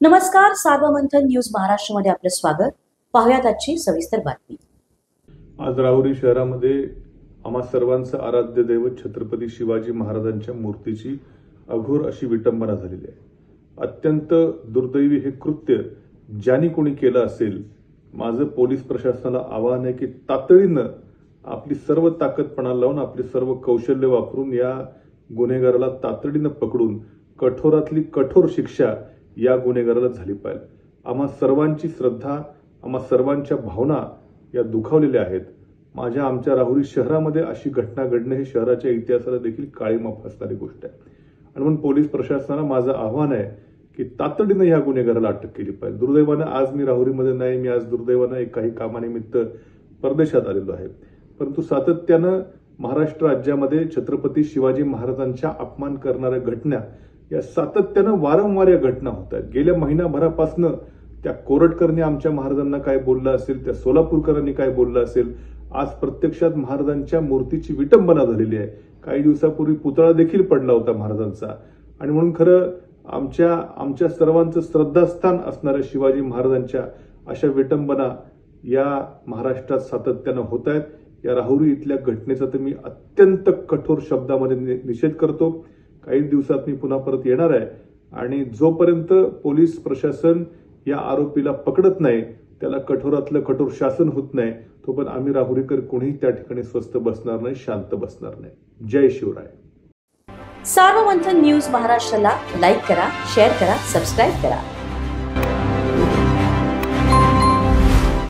नमस्कार, सार्वमंथन न्यूज महाराष्ट्रमध्ये आपलं स्वागत. पाहुयात आजची सविस्तर बातमी. आज राहुरी शहरामध्ये आम्हा सर्वांचं आराध्य दैवत छत्रपती शिवाजी महाराजांच्या मूर्तीची अघोर अशी विटंबना झालेली आहे. अत्यंत दुर्दैवी हे कृत्य ज्यांनी कोणी केलं असेल, माझं पोलीस प्रशासनाला आवाहन आहे की तातडीनं आपली सर्व ताकदपणा लावून, आपले सर्व कौशल्य वापरून या गुन्हेगाराला तातडीनं पकडून कठोरातली कठोर शिक्षा या गुन्हेगाराला झाली पाहिजे. आम्हा सर्वांची श्रद्धा, आम्हा सर्वांच्या भावना या दुखावलेल्या आहेत. आमच्या राहुरी शहरामध्ये अशी घटना घडणे हे शहराच्या इतिहासाला देखील काळीमा फासणारी गोष्ट आहे. आणि म्हणून पोलीस प्रशासनाला माझं आव्हान आहे की तातडीनं या गुन्हेगाराला अटक केली पाहिजे. दुर्दैवानं आज मी राहुरीमध्ये नाही, मी आज दुर्दैवानं काही कामानिमित्त परदेशात आलेलो आहे. परंतु सातत्यानं महाराष्ट्र राज्यामध्ये छत्रपती शिवाजी महाराजांच्या अपमान करणाऱ्या घटना या सातत्यानं वारंवार या घटना होत आहेत. गेल्या महिनाभरापासून त्या कोरटकरनी आमच्या महाराजांना काय बोललं असेल, त्या सोलापूरकरांनी काय बोललं असेल, आज प्रत्यक्षात महाराजांच्या मूर्तीची विटंबना झालेली आहे. काही दिवसापूर्वी पुतळा देखील पडला होता महाराजांचा. आणि म्हणून खरं आमच्या सर्वांचं श्रद्धास्थान असणाऱ्या शिवाजी महाराजांच्या अशा विटंबना या महाराष्ट्रात सातत्यानं होत आहेत. या राहुरी इथल्या घटनेचा तर मी अत्यंत कठोर शब्दामध्ये निषेध करतो. काही दिवसात मी पुन्हा परत येणार आहे आणि जोपर्यंत पोलीस प्रशासन या आरोपीला पकडत नाही, त्याला कठोरातलं कठोर शासन होत नाही, तोपर्यंत आम्ही राहुरीकर कोणीही त्या ठिकाणी स्वस्थ बसणार नाही, शांत बसणार नाही. जय शिवराय. सार्वमंथन न्यूज महाराष्ट्राला लाईक करा, शेअर करा, सबस्क्राईब करा.